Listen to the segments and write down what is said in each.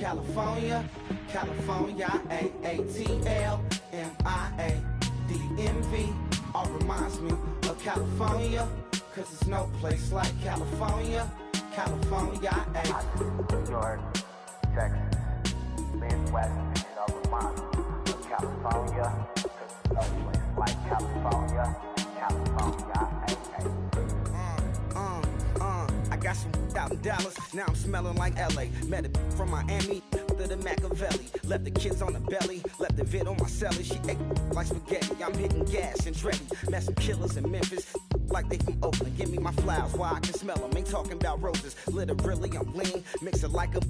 California, California, A-A-T-L-M-I-A-D-M-V. All reminds me of California, cause there's no place like California, California, New York, Texas, Midwest, it all reminds me of California, cause there's no place like California, California, I got some out in Dallas, now I'm smelling like LA. Met it from Miami to the Machiavelli. Left the kids on the belly, left the vid on my celly. She ate like spaghetti, I'm hitting gas and Dreddy. Met some killers in Memphis, like they from Oakland. Give me my flowers while I can smell them. Ain't talking about roses, literally I'm lean. Mix it like a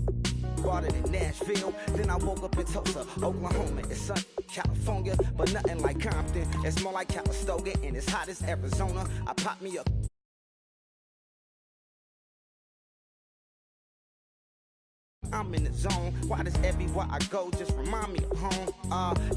bought it in Nashville. Then I woke up in Tulsa, Oklahoma. It's sun, California, but nothing like Compton. It's more like Calistoga and it's hot as Arizona. I pop me up. I'm in the zone. Why does everywhere I go just remind me of home?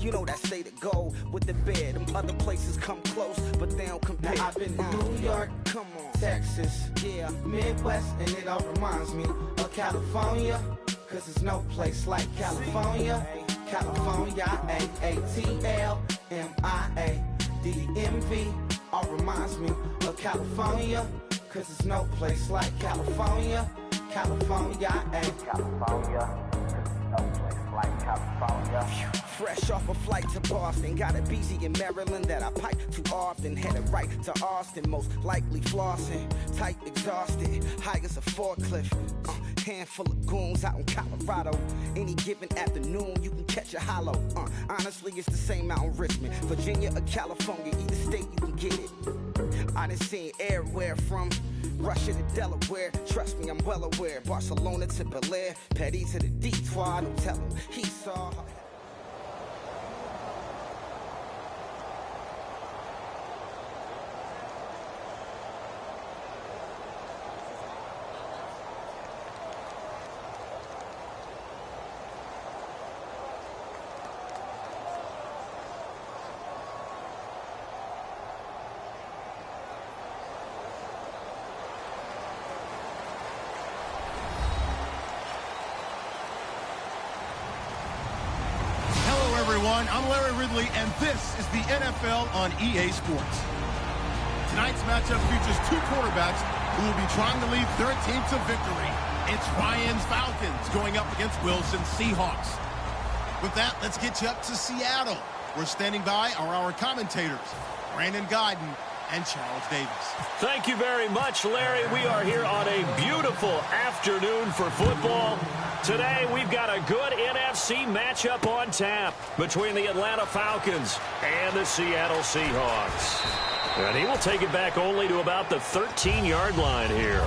You know that state of gold with the bed. Them other places come close, but they don't compare. Now I've been to New York, come on, Texas, yeah, Midwest, and it all reminds me of California, cause there's no place like California, California, A-A-T-L-M-I-A-D-M-V. All reminds me of California, cause there's no place like California, California, California, no place like California. Fresh off a flight to Boston, got a BZ in Maryland that I pipe too often. Headed right to Austin, most likely flossing. Tight, exhausted, high as a forklift. Handful of goons out in Colorado. Any given afternoon, you can catch a hollow. Honestly, it's the same out in Richmond, Virginia or California. Either state, you can get it. I done seen everywhere from Russia to Delaware. Trust me, I'm well aware. Barcelona to Bel Air, Petty to the Detroit. Don't tell him he saw her. I'm Larry Ridley, and this is the NFL on EA Sports. Tonight's matchup features two quarterbacks who will be trying to lead their team to victory. It's Ryan's Falcons going up against Wilson's Seahawks. With that, let's get you up to Seattle. We're standing by are our commentators, Brandon Guyton and Charles Davis. Thank you very much, Larry. We are here on a beautiful afternoon for football. Today, we've got a good NFC matchup on tap between the Atlanta Falcons and the Seattle Seahawks. And he will take it back only to about the 13-yard line here.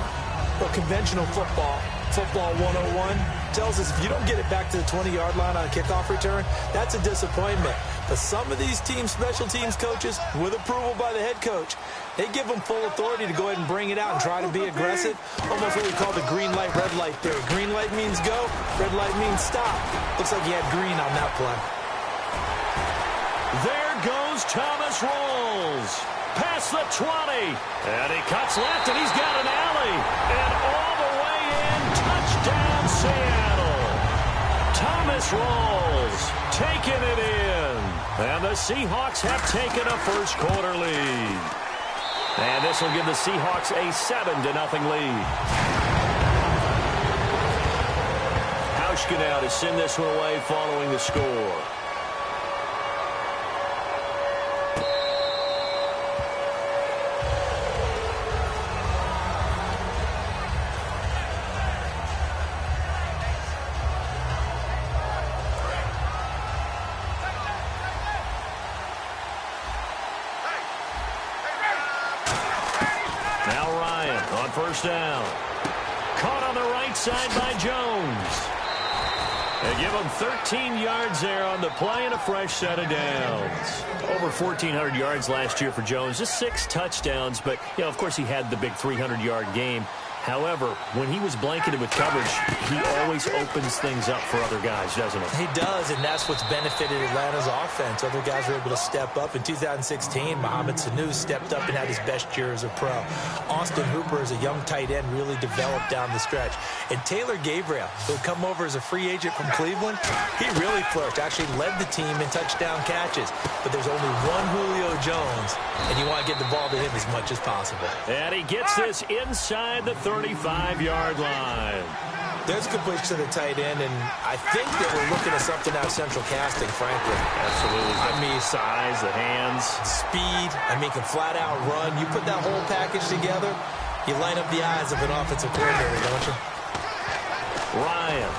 Well, conventional football 101, tells us if you don't get it back to the 20-yard line on a kickoff return, that's a disappointment. But some of these team special teams coaches, with approval by the head coach, they give them full authority to go ahead and bring it out and try to be aggressive. Almost what we call the green light, red light theory. Green light means go, red light means stop. Looks like he had green on that play. There goes Thomas Rawls. Past the 20. And he cuts left, and he's got an alley. And all the way in, touchdown Seattle. Thomas Rawls taking it in. And the Seahawks have taken a first-quarter lead. And this will give the Seahawks a 7-0 lead. Hauschka now to send this one away following the score. First down. Caught on the right side by Jones. They give him 13 yards there on the play and a fresh set of downs. Over 1,400 yards last year for Jones. Just 6 touchdowns, but, you know, of course he had the big 300-yard game. However, when he was blanketed with coverage, he always opens things up for other guys, doesn't he? He does, and that's what's benefited Atlanta's offense. Other guys were able to step up. In 2016, Mohamed Sanu stepped up and had his best year as a pro. Austin Hooper, as a young tight end, really developed down the stretch. And Taylor Gabriel, who had come over as a free agent from Cleveland, he really flourished, actually led the team in touchdown catches. But there's only one Julio Jones, and you want to get the ball to him as much as possible. And he gets this inside the 35-yard line. There's a completion to the tight end, and I think that we're looking at something out of central casting, frankly. Absolutely. I mean, size, the hands. Speed. I mean, can flat-out run. You put that whole package together, you line up the eyes of an offensive coordinator, don't you? Ryan.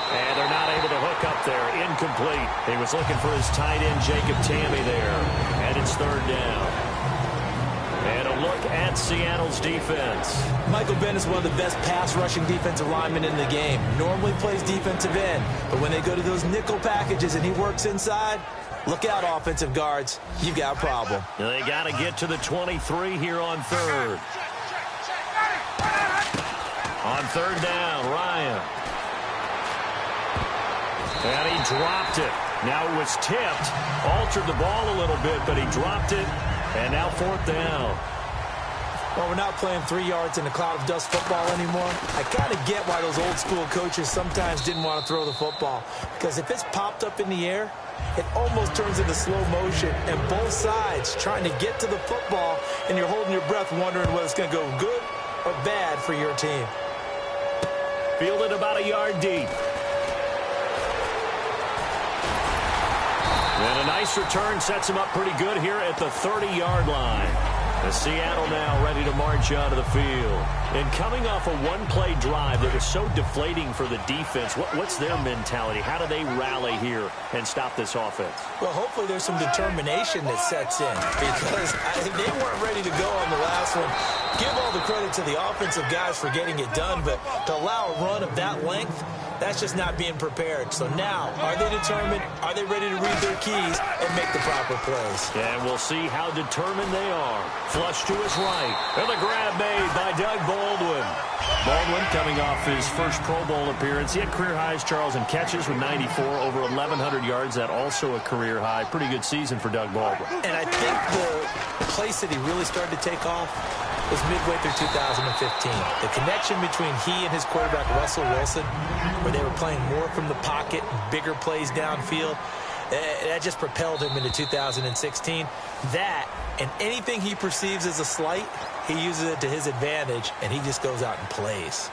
And they're not able to hook up there. Incomplete. He was looking for his tight end, Jacob Tammy, there. And it's third down. And a look at Seattle's defense. Michael Bennett is one of the best pass-rushing defensive linemen in the game. Normally plays defensive end, but when they go to those nickel packages and he works inside, look out, offensive guards. You've got a problem. They got to get to the 23 here on third. On third down, Ryan. And he dropped it. Now it was tipped. Altered the ball a little bit, but he dropped it. And now fourth down. Well, we're not playing 3 yards in a cloud of dust football anymore. I kind of get why those old-school coaches sometimes didn't want to throw the football. Because if it's popped up in the air, it almost turns into slow motion. And both sides trying to get to the football, and you're holding your breath wondering whether it's going to go good or bad for your team. Fielded about a yard deep. And a nice return sets him up pretty good here at the 30-yard line. The Seattle now ready to march onto the field. And coming off a one-play drive that was so deflating for the defense, what's their mentality? How do they rally here and stop this offense? Well, hopefully there's some determination that sets in because they weren't ready to go on the last one. Give all the credit to the offensive guys for getting it done, but to allow a run of that length, that's just not being prepared. So now, are they determined? Are they ready to read their keys and make the proper plays? And we'll see how determined they are. Flush to his right. And the grab made by Doug Baldwin. Baldwin coming off his first Pro Bowl appearance. He had career highs, Charles, in catches with 94, over 1,100 yards. That also a career high. Pretty good season for Doug Baldwin. And I think the place that he really started to take off was midway through 2015. The connection between he and his quarterback, Russell Wilson, where they were playing more from the pocket, bigger plays downfield, that just propelled him into 2016. That, and anything he perceives as a slight, he uses it to his advantage, and he just goes out and plays.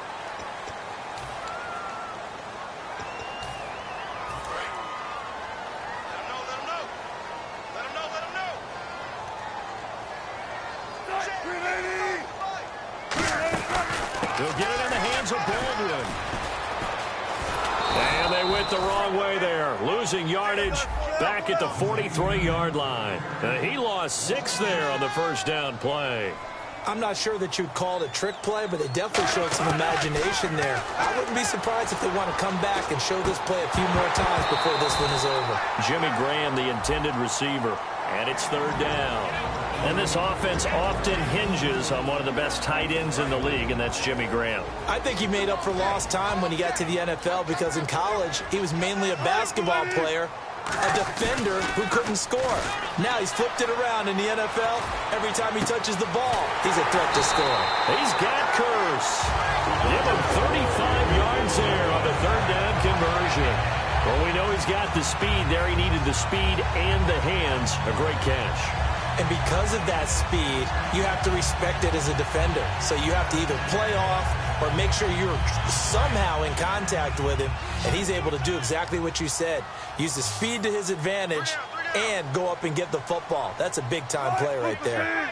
He'll get it in the hands of Baldwin. And they went the wrong way there. Losing yardage back at the 43-yard line. He lost 6 there on the first down play. I'm not sure that you'd call it a trick play, but they definitely showed some imagination there. I wouldn't be surprised if they want to come back and show this play a few more times before this one is over. Jimmy Graham, the intended receiver. And it's third down. And this offense often hinges on one of the best tight ends in the league, and that's Jimmy Graham. I think he made up for lost time when he got to the NFL because in college, he was mainly a basketball player, a defender who couldn't score. Now he's flipped it around in the NFL. Every time he touches the ball, he's a threat to score. He's got Curse. Give him 35 yards there on the third down conversion. Well, we know he's got the speed there. He needed the speed and the hands. A great catch. And because of that speed, you have to respect it as a defender. So you have to either play off or make sure you're somehow in contact with him. And he's able to do exactly what you said. Use the speed to his advantage and go up and get the football. That's a big-time play right there.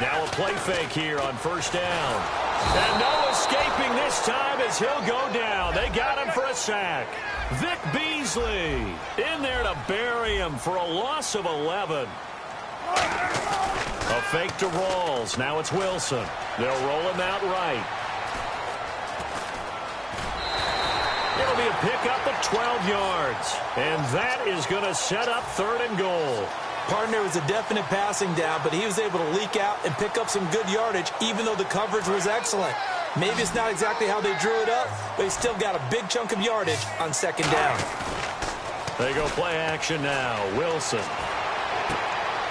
Now a play fake here on first down. And no escaping this time as he'll go down. They got him for a sack. Vic Beasley in there to bury him for a loss of 11. A fake to Rawls. Now it's Wilson. They'll roll him out right. It'll be a pickup of 12 yards. And that is going to set up third and goal. Pardon, there was a definite passing down, but he was able to leak out and pick up some good yardage, even though the coverage was excellent. Maybe it's not exactly how they drew it up, but he still got a big chunk of yardage on second down. They go play action now. Wilson.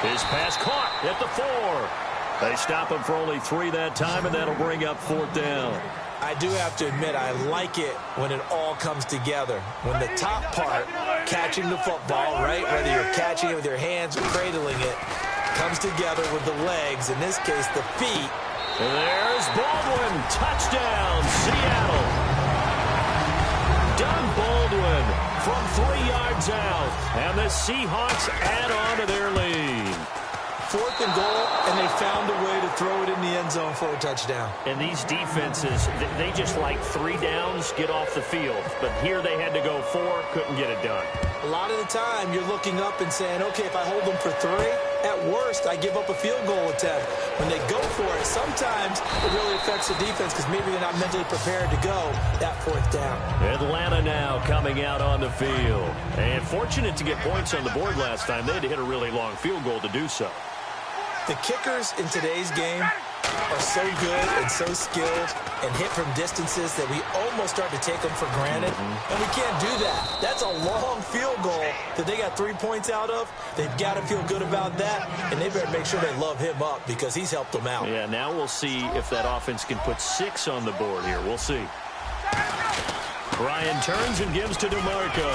His pass caught at the 4. They stop him for only 3 that time, and that'll bring up 4th down. I do have to admit, I like it when it all comes together. When the top part, catching the football, right, whether you're catching it with your hands or cradling it, comes together with the legs, in this case, the feet. And there's Baldwin. Touchdown, Seattle. Doug Baldwin from 3 yards out. And the Seahawks add on to their lead. 4th and goal, and they found a way to throw it in the end zone for a touchdown. And these defenses, they just like 3 downs, get off the field. But here they had to go 4, couldn't get it done. A lot of the time, you're looking up and saying, okay, if I hold them for 3, at worst, I give up a field goal attempt. When they go for it, sometimes it really affects the defense because maybe they're not mentally prepared to go that 4th down. Atlanta now coming out on the field. And fortunate to get points on the board last time. They had to hit a really long field goal to do so. The kickers in today's game are so good and so skilled and hit from distances that we almost start to take them for granted. And we can't do that. That's a long field goal that they got 3 points out of. They've got to feel good about that, and they better make sure they love him up because he's helped them out. Yeah, now we'll see if that offense can put 6 on the board here. We'll see. Ryan turns and gives to DeMarco.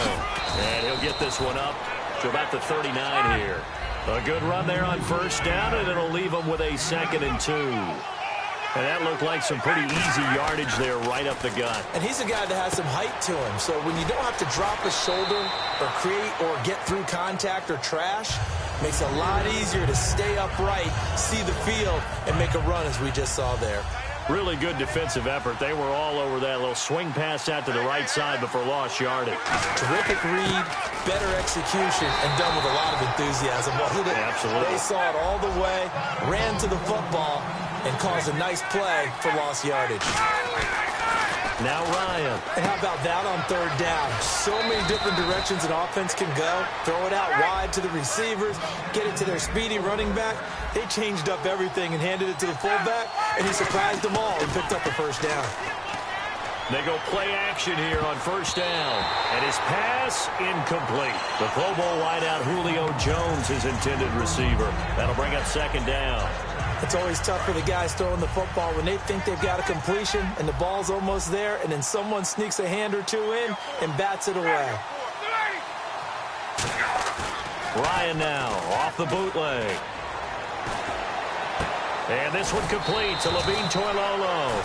And he'll get this one up to about the 39 here. A good run there on 1st down, and it'll leave them with a 2nd and 2. And that looked like some pretty easy yardage there right up the gut. And he's a guy that has some height to him. So when you don't have to drop a shoulder or create or get through contact or trash, makes it a lot easier to stay upright, see the field, and make a run as we just saw there. Really good defensive effort. They were all over that little swing pass out to the right side before lost yardage. Terrific read, better execution, and done with a lot of enthusiasm, wasn't it? Absolutely. They saw it all the way, ran to the football, and caused a nice play for lost yardage. Now Ryan. And how about that on 3rd down? So many different directions an offense can go. Throw it out wide to the receivers, get it to their speedy running back. They changed up everything and handed it to the fullback, and he surprised them all and picked up the 1st down. They go play action here on 1st down. And his pass incomplete. The Pro Bowl wideout Julio Jones, his intended receiver. That'll bring up 2nd down. It's always tough for the guys throwing the football when they think they've got a completion and the ball's almost there, and then someone sneaks a hand or 2 in and bats it away. Ryan now off the bootleg. And this one complete to Levine Toilolo.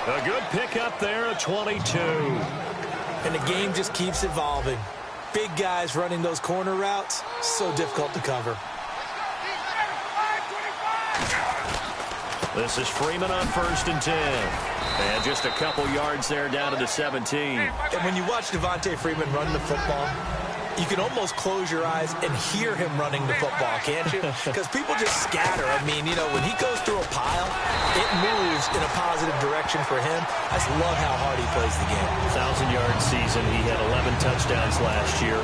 A good pickup there at 22. And the game just keeps evolving. Big guys running those corner routes, so difficult to cover. This is Freeman on 1st and 10. And just a couple yards there down to the 17. And when you watch Devontae Freeman run the football, you can almost close your eyes and hear him running the football, can't you? Because people just scatter. I mean, you know, when he goes through a pile, it moves in a positive direction for him. I just love how hard he plays the game. 1,000-yard season. He had 11 touchdowns last year.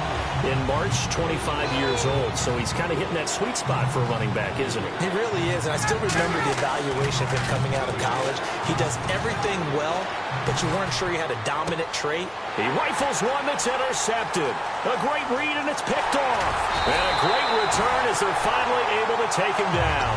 In March, 25 years old. So he's kind of hitting that sweet spot for a running back, isn't he? He really is. And I still remember the evaluation of him coming out of college. He does everything well, but you weren't sure he had a dominant trait. He rifles one that's intercepted. A great read, and it's picked off. And a great return as they're finally able to take him down.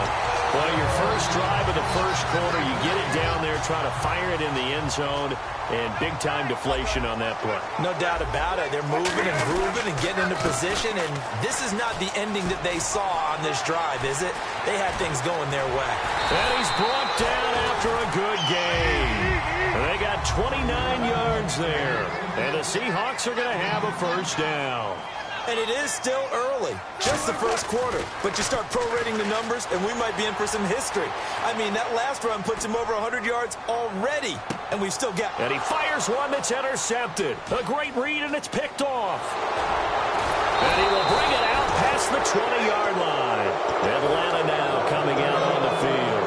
Well, your first drive of the first quarter, you get it down there, try to fire it in the end zone, and big-time deflation on that play. No doubt about it. They're moving and grooving and getting into position, and this is not the ending that they saw on this drive, is it? They had things going their way. And he's brought down after a good game. They got 29 yards there, and the Seahawks are going to have a 1st down. And it is still early, just the first quarter. But you start prorating the numbers, and we might be in for some history. I mean, that last run puts him over 100 yards already, and we've still got... And he fires one that's intercepted. A great read, and it's picked off. And he will bring it out past the 20-yard line. Atlanta now coming out on the field.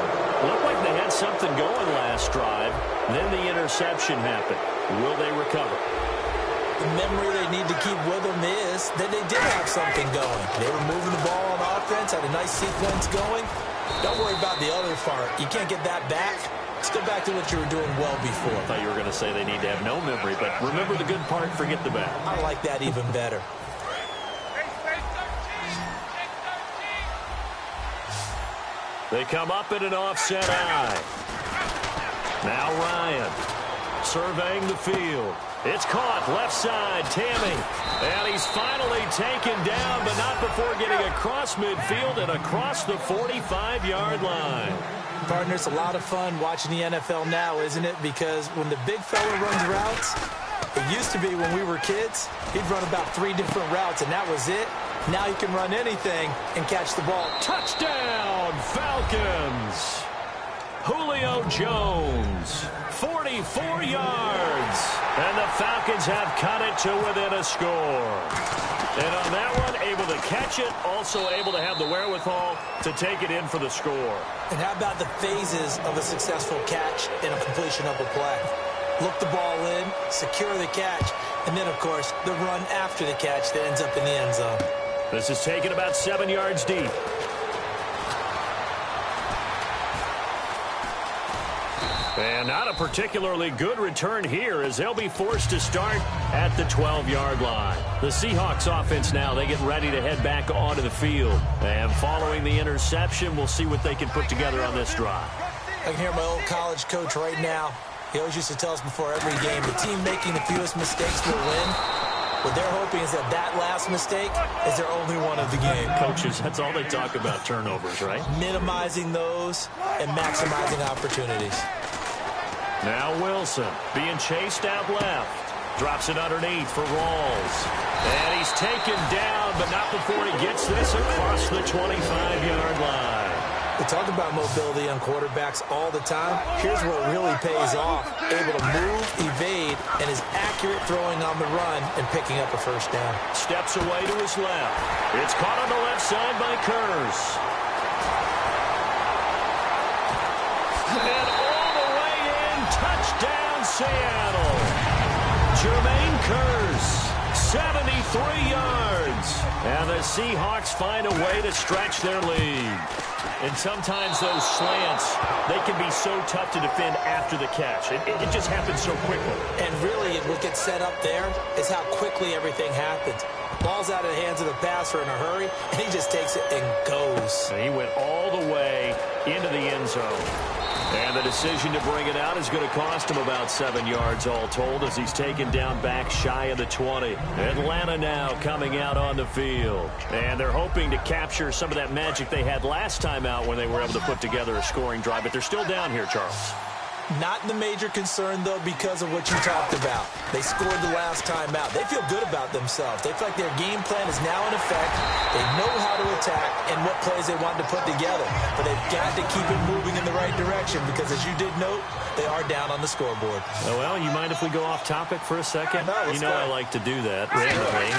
Looked like they had something going last drive. Then the interception happened. Will they recover? The memory they need to keep with them is that they did have something going. They were moving the ball on offense, had a nice sequence going. Don't worry about the other part. You can't get that back. Let's go back to what you were doing well before. I thought you were going to say they need to have no memory, but remember the good part, forget the bad. I like that even better. They come up in an offset eye. Now Ryan surveying the field. It's caught left side, Tammy. And he's finally taken down, but not before getting across midfield and across the 45-yard line. Partner, it's a lot of fun watching the NFL now, isn't it? Because when the big fella runs routes, it used to be when we were kids, he'd run about 3 different routes, and that was it. Now he can run anything and catch the ball. Touchdown, Falcons! Julio Jones, 44 yards. And the Falcons have cut it to within a score. And on that one, able to catch it, also able to have the wherewithal to take it in for the score. And how about the phases of a successful catch and a completion of a play? Look the ball in, secure the catch, and then, of course, the run after the catch that ends up in the end zone. This is taken about 7 yards deep. And not a particularly good return here as they'll be forced to start at the 12-yard line. The Seahawks offense now, they get ready to head back onto the field. And following the interception, we'll see what they can put together on this drive. I can hear my old college coach right now. He always used to tell us before every game, the team making the fewest mistakes will win. What they're hoping is that that last mistake is their only one of the game. Coaches, that's all they talk about, turnovers, right? Minimizing those and maximizing opportunities. Now Wilson being chased out left. Drops it underneath for Rawls. And he's taken down, but not before he gets this across the 25-yard line. We talk about mobility on quarterbacks all the time. Here's where it really pays off. Able to move, evade, and is accurate throwing on the run and picking up a first down. Steps away to his left. It's caught on the left side by Kurz. And all the way in, touchdown Seattle. Jermaine Kurz, 73 yards. And the Seahawks find a way to stretch their lead. And sometimes those slants, they can be so tough to defend after the catch. It just happens so quickly. And really, what gets set up there is how quickly everything happens. Ball's out of the hands of the passer in a hurry, and he just takes it and goes. And he went all the way into the end zone. And the decision to bring it out is going to cost him about 7 yards all told as he's taken down back shy of the 20. Atlanta now coming out on the field. And they're hoping to capture some of that magic they had last time out when they were able to put together a scoring drive. But they're still down here, Charles. Not the major concern, though, because of what you talked about. They scored the last time out. They feel good about themselves. They feel like their game plan is now in effect. They know how to attack and what plays they want to put together. But they've got to keep it moving in the right direction because, as you did note, they are down on the scoreboard. Oh, well, you mind if we go off topic for a second? No, you know I like to do that randomly.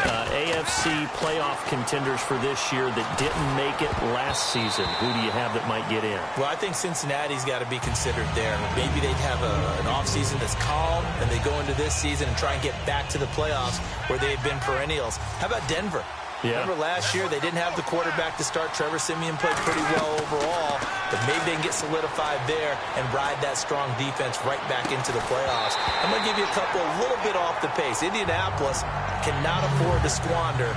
AFC playoff contenders for this year that didn't make it last season. Who do you have that might get in? Well, I think Cincinnati's got to be considered there. Maybe they'd have an offseason that's calm, and they go into this season and try and get back to the playoffs where they've been perennials. How about Denver? Yeah. Remember last year they didn't have the quarterback to start. Trevor Siemian played pretty well overall, but maybe they can get solidified there and ride that strong defense right back into the playoffs. I'm going to give you a couple a little bit off the pace. Indianapolis cannot afford to squander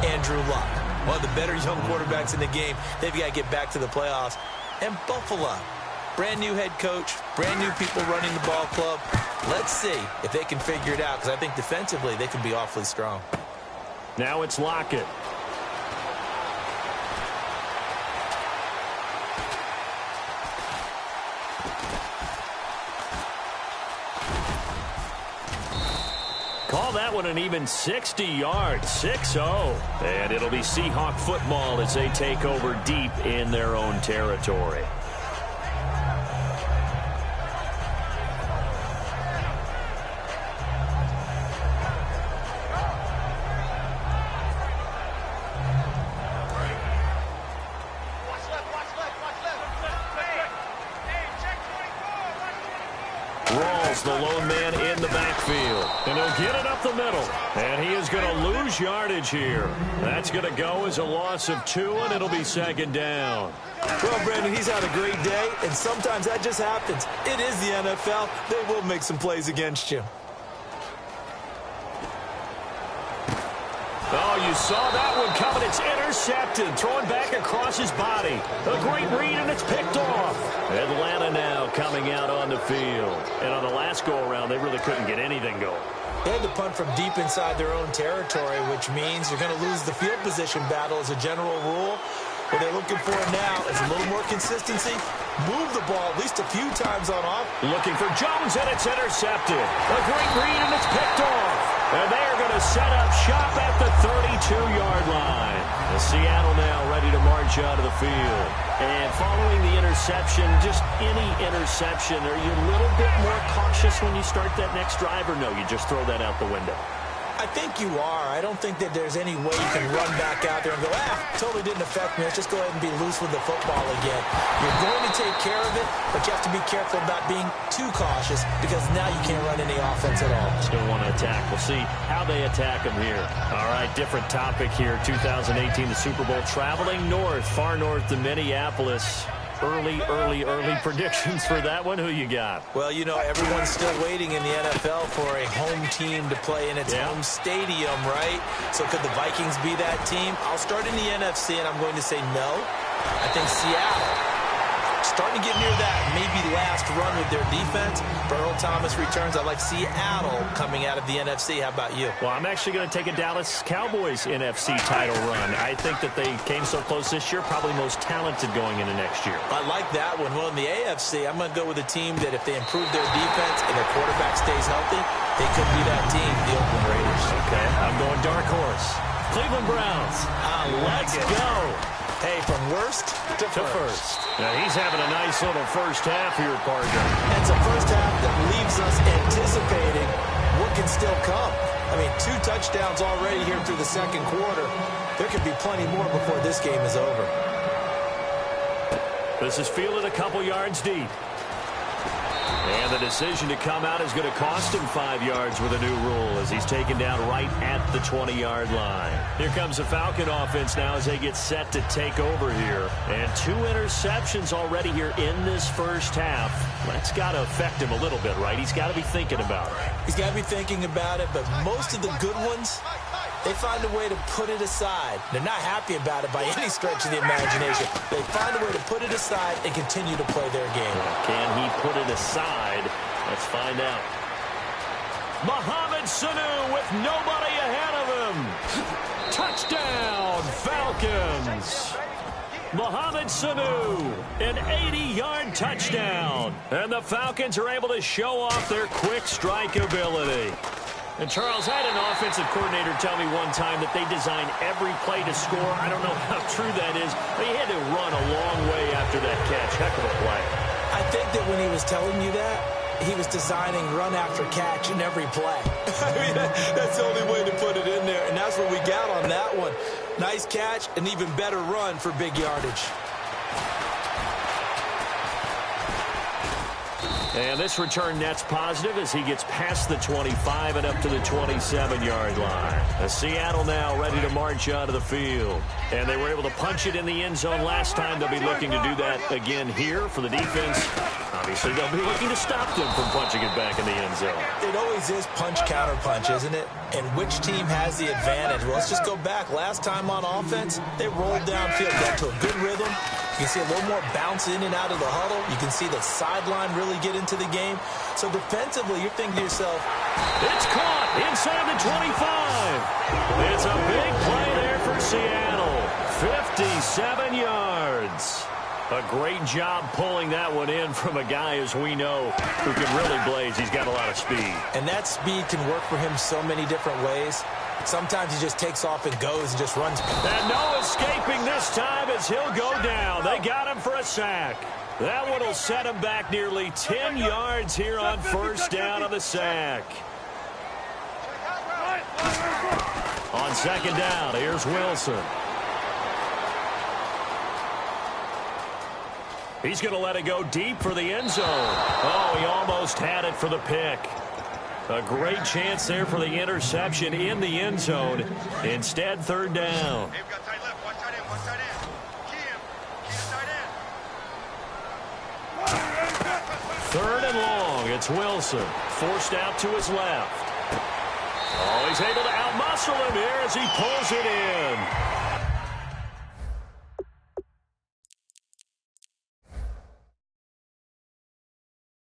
Andrew Luck, one of the better young quarterbacks in the game. They've got to get back to the playoffs. And Buffalo, brand new head coach, brand new people running the ball club. Let's see if they can figure it out, because I think defensively they can be awfully strong. Now it's Lockett. Call that one an even 60 yards, 6-0. And it'll be Seahawk football as they take over deep in their own territory. Rawls, the lone man in the backfield. And he'll get it up the middle. And he is going to lose yardage here. That's going to go as a loss of 2, and it'll be second down. Well, Brandon, he's had a great day, and sometimes that just happens. It is the NFL. They will make some plays against you. Oh, you saw that one coming. It's intercepted. Throwing back across his body. A great read, and it's picked off. Atlanta now coming out on the field. And on the last go-around, they really couldn't get anything going. They had to punt from deep inside their own territory, which means you're going to lose the field position battle as a general rule. What they're looking for now is a little more consistency. Move the ball at least a few times on off. Looking for Jones, and it's intercepted. A great read, and it's picked off. And they are going to set up shop at the 32-yard line. The Seattle now ready to march out of the field. And following the interception, just any interception, are you a little bit more cautious when you start that next drive, or no, you just throw that out the window? I think you are. I don't think that there's any way you can run back out there and go, totally didn't affect me. Let's just go ahead and be loose with the football again. You're going to take care of it, but you have to be careful about being too cautious because now you can't run any offense at all. Still want to attack. We'll see how they attack them here. All right, different topic here. 2018, the Super Bowl, traveling north, far north to Minneapolis. Early predictions for that one. Who you got? Well, you know, everyone's still waiting in the NFL for a home team to play in its home stadium, right? So could the Vikings be that team? I'll start in the NFC, and I'm going to say no. I think Seattle, starting to get near that maybe last run with their defense. Earl Thomas returns. I like Seattle coming out of the NFC. How about you? Well, I'm actually going to take a Dallas Cowboys NFC title run. I think that they came so close this year, probably most talented going into next year. I like that one. Well, in the AFC, I'm going to go with a team that if they improve their defense and their quarterback stays healthy, they could be that team, the Oakland Raiders. Okay, I'm going dark horse. Cleveland Browns. Let's go. Hey, from worst to first. Now, he's having a nice little first half here, partner. It's a first half that leaves us anticipating what can still come. I mean, 2 touchdowns already here through the second quarter. There could be plenty more before this game is over. This is fielded a couple yards deep. And the decision to come out is going to cost him 5 yards with a new rule as he's taken down right at the 20-yard line. Here comes the Falcon offense now as they get set to take over here. And 2 interceptions already here in this first half. That's got to affect him a little bit, right? He's got to be thinking about it. He's got to be thinking about it, but most of the good ones, they find a way to put it aside. They're not happy about it by any stretch of the imagination. They find a way to put it aside and continue to play their game. Can he put it aside? Let's find out. Mohamed Sanu with nobody ahead of him. Touchdown, Falcons. Mohamed Sanu, an 80-yard touchdown. And the Falcons are able to show off their quick strike ability. And, Charles, I had an offensive coordinator tell me one time that they design every play to score. I don't know how true that is, but he had to run a long way after that catch. Heck of a play. I think that when he was telling you that, he was designing run after catch in every play. I mean, that's the only way to put it in there, and that's what we got on that one. Nice catch, an even better run for big yardage. And this return net's positive as he gets past the 25 and up to the 27-yard line. Seattle now ready to march out of the field. And they were able to punch it in the end zone last time. They'll be looking to do that again here for the defense. Obviously, they'll be looking to stop them from punching it back in the end zone. It always is punch, counter punch, isn't it? And which team has the advantage? Well, let's just go back. Last time on offense, they rolled downfield, got to a good rhythm. You can see a little more bounce in and out of the huddle. You can see the sideline really get into the game. So defensively, you're thinking to yourself, it's caught inside the 25. It's a big play there for Seattle. 57 yards. A great job pulling that one in from a guy, as we know, who can really blaze. He's got a lot of speed. And that speed can work for him so many different ways. Sometimes he just takes off and goes and just runs. And no escaping this time as he'll go down. They got him for a sack. That one will set him back nearly 10 yards here on first down of the sack. On second down, here's Wilson. He's going to let it go deep for the end zone. Oh, he almost almost had it for the pick. A great chance there for the interception in the end zone. Instead, third down. Hey, we got tight left. One tight end. One tight end. Key him. Key the tight end. Third and long. It's Wilson. Forced out to his left. Oh, he's able to outmuscle him here as he pulls it in.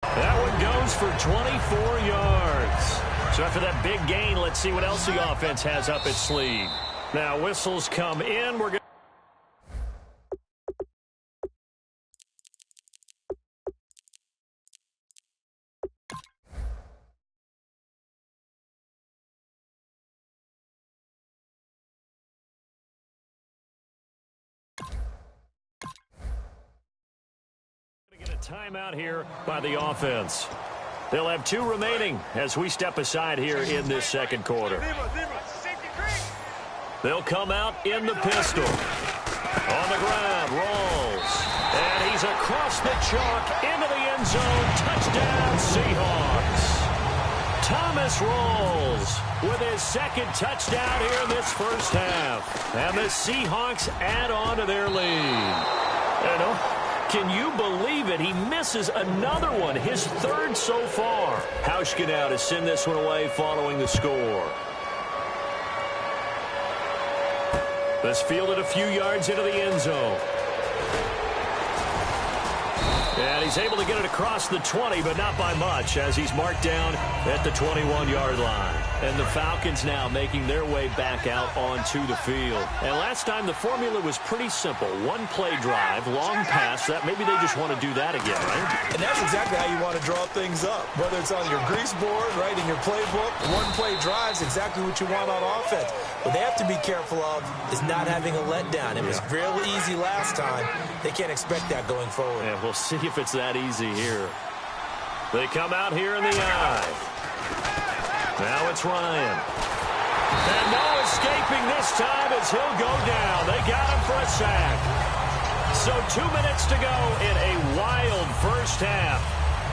That one goes for 24 yards. So after that big gain, let's see what else the offense has up its sleeve. Now whistles come in. We're going to get a timeout here by the offense. They'll have 2 remaining as we step aside here in this second quarter. They'll come out in the pistol. On the ground, rolls. And he's across the chalk into the end zone. Touchdown, Seahawks. Thomas rolls with his second touchdown here in this first half. And the Seahawks add on to their lead. Can you believe it? He misses another one, his third so far. Hauschka now to send this one away following the score. This fielded a few yards into the end zone. And he's able to get it across the 20, but not by much, as he's marked down at the 21-yard line. And the Falcons now making their way back out onto the field. And last time the formula was pretty simple. One play drive, long pass. That maybe they just want to do that again, right? And that's exactly how you want to draw things up. Whether it's on your grease board, right, in your playbook, one play drive is exactly what you want on offense. What they have to be careful of is not having a letdown. It was real easy last time. They can't expect that going forward. Yeah, we'll see if it's that easy here. They come out here in the eye. Now it's Ryan. And no escaping this time as he'll go down. They got him for a sack. So 2 minutes to go in a wild first half.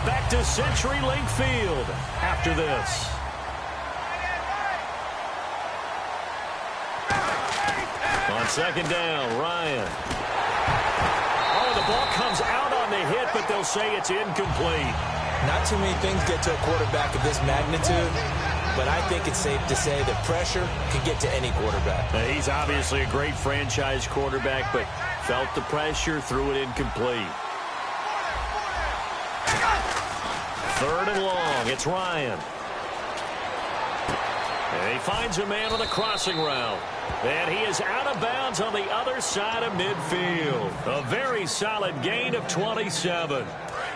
Back to CenturyLink Field after this. On second down, Ryan. Oh, the ball comes out on the hit, but they'll say it's incomplete. Not too many things get to a quarterback of this magnitude, but I think it's safe to say that pressure can get to any quarterback. Now, he's obviously a great franchise quarterback, but felt the pressure, threw it incomplete. Third and long, it's Ryan. And he finds a man on the crossing route. And he is out of bounds on the other side of midfield. A very solid gain of 27.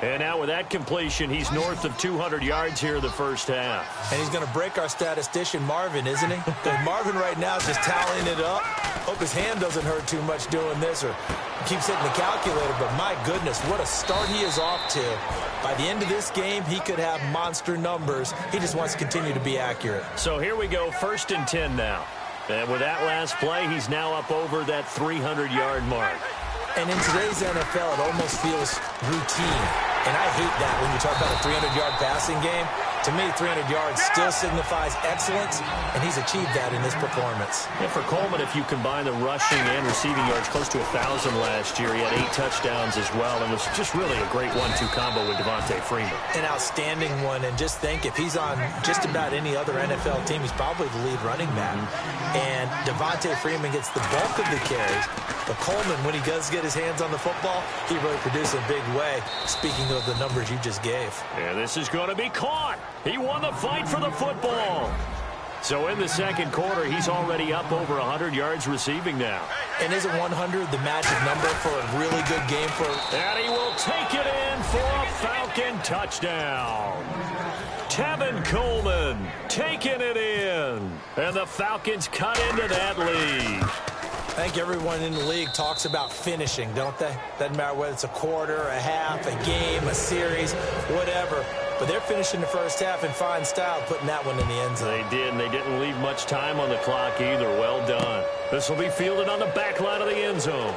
And now with that completion, he's north of 200 yards here in the first half. And he's going to break our statistician, Marvin, isn't he? Because Marvin right now is just tallying it up. Hope his hand doesn't hurt too much doing this or keeps hitting the calculator. But my goodness, what a start he is off to. By the end of this game, he could have monster numbers. He just wants to continue to be accurate. So here we go, 1st and 10 now. And with that last play, he's now up over that 300-yard mark. And in today's NFL, it almost feels routine. And I hate that when you talk about a 300-yard passing game. To me, 300 yards still signifies excellence, and he's achieved that in this performance. And for Coleman, if you combine the rushing and receiving yards, close to 1,000 last year. He had 8 touchdowns as well, and was just really a great 1-2 combo with Devontae Freeman. An outstanding one, and just think, if he's on just about any other NFL team, he's probably the lead running back. And Devontae Freeman gets the bulk of the carries, but Coleman, when he does get his hands on the football, he really produces a big way, speaking of the numbers you just gave. And this is going to be caught. He won the fight for the football. So in the second quarter, he's already up over 100 yards receiving now. And isn't 100 the magic number for a really good game for... And he will take it in for a Falcon touchdown. Tevin Coleman taking it in. And the Falcons cut into that lead. I think everyone in the league talks about finishing, don't they? Doesn't matter whether it's a quarter, a half, a game, a series, whatever. But they're finishing the first half in fine style, putting that one in the end zone. They did, and they didn't leave much time on the clock either. Well done. This will be fielded on the back line of the end zone.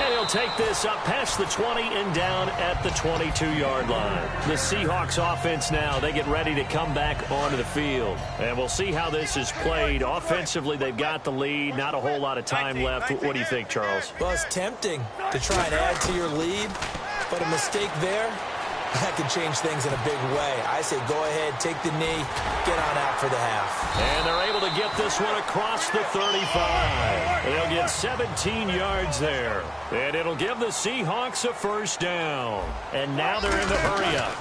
And he'll take this up past the 20 and down at the 22-yard line. The Seahawks offense now, they get ready to come back onto the field. And we'll see how this is played. Offensively, they've got the lead. Not a whole lot of time left. What do you think, Charles? Well, it's tempting to try and add to your lead, but a mistake there, that could change things in a big way. I say go ahead, take the knee, get on out for the half. And they're able to get this one across the 35. They'll get 17 yards there. And it'll give the Seahawks a first down. And now they're in the hurry-up.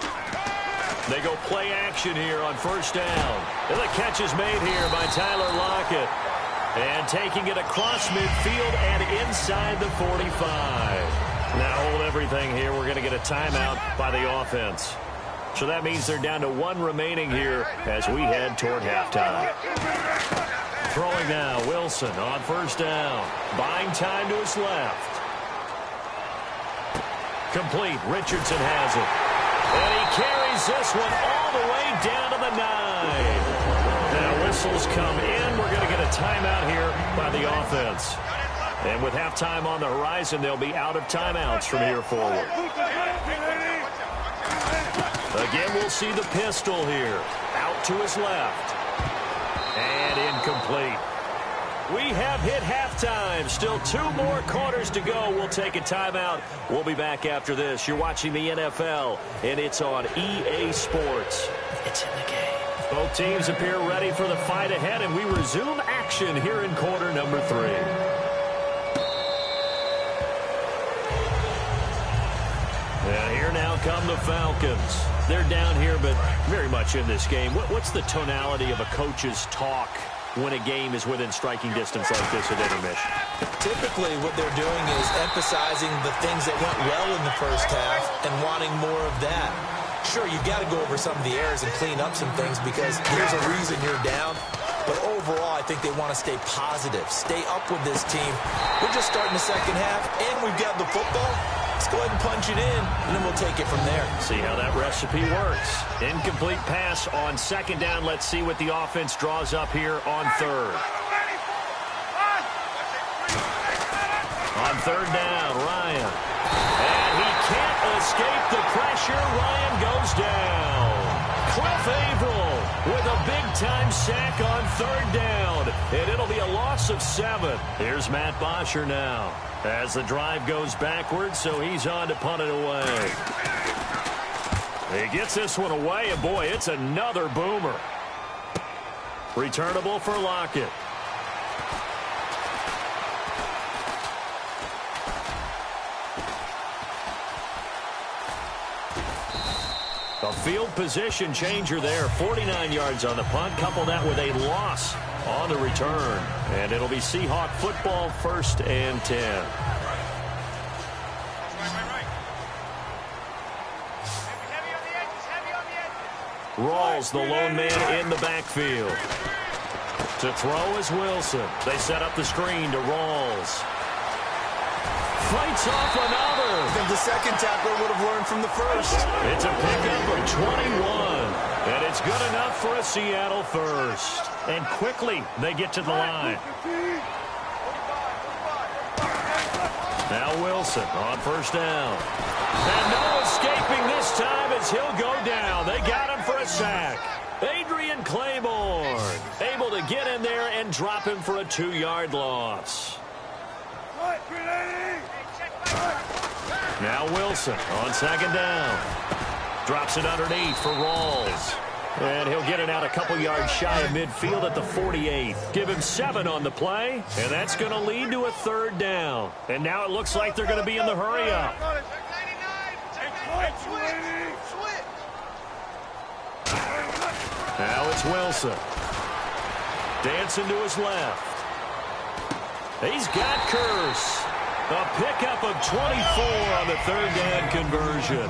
They go play action here on first down. And the catch is made here by Tyler Lockett. And taking it across midfield and inside the 45. Now hold everything here. We're going to get a timeout by the offense. So that means they're down to one remaining here as we head toward halftime. Throwing now, Wilson on first down. Buying time to his left. Complete. Richardson has it. And he carries this one all the way down to the 9. Now whistles come in. We're going to get a timeout here by the offense. And with halftime on the horizon, they'll be out of timeouts from here forward. Again, we'll see the pistol here. Out to his left. And incomplete. We have hit halftime. Still 2 more quarters to go. We'll take a timeout. We'll be back after this. You're watching the NFL, and it's on EA Sports. It's in the game. Both teams appear ready for the fight ahead, and we resume action here in quarter number 3. And here now come the Falcons. They're down here, but very much in this game. What's the tonality of a coach's talk when a game is within striking distance like this at intermission? Typically, what they're doing is emphasizing the things that went well in the first half and wanting more of that. Sure, you've got to go over some of the errors and clean up some things because there's a reason you're down. But overall, I think they want to stay positive, stay up with this team. We're just starting the second half, and we've got the football. Let's go ahead and punch it in, and then we'll take it from there. See how that recipe works. Incomplete pass on second down. Let's see what the offense draws up here on third. On third down, Ryan. And he can't escape the pressure. Ryan goes down. Cliff Averill with a big-time sack on third down. And it'll be a loss of 7. Here's Matt Bosher now. As the drive goes backwards, so he's on to punt it away. He gets this one away, and boy, it's another boomer. Returnable for Lockett. A field position changer there. 49 yards on the punt. Couple that with a loss on the return. And it'll be Seahawk football, 1st and 10. Rawls, the lone man in the backfield. To throw is Wilson. They set up the screen to Rawls. Fights off another. I think the second tackler would have learned from the first. It's a pickup of 21. And it's good enough for a Seattle first. And quickly, they get to the line. Now Wilson on first down. And no escaping this time as he'll go down. They got him for a sack. Adrian Claiborne able to get in there and drop him for a 2-yard loss. Now Wilson on second down. Drops it underneath for Rawls. And he'll get it out a couple yards shy of midfield at the 48. Give him 7 on the play. And that's going to lead to a 3rd down. And now it looks like they're going to be in the hurry-up. Now it's Wilson. Dancing to his left. He's got Curse. A pickup of 24 on the 3rd down conversion.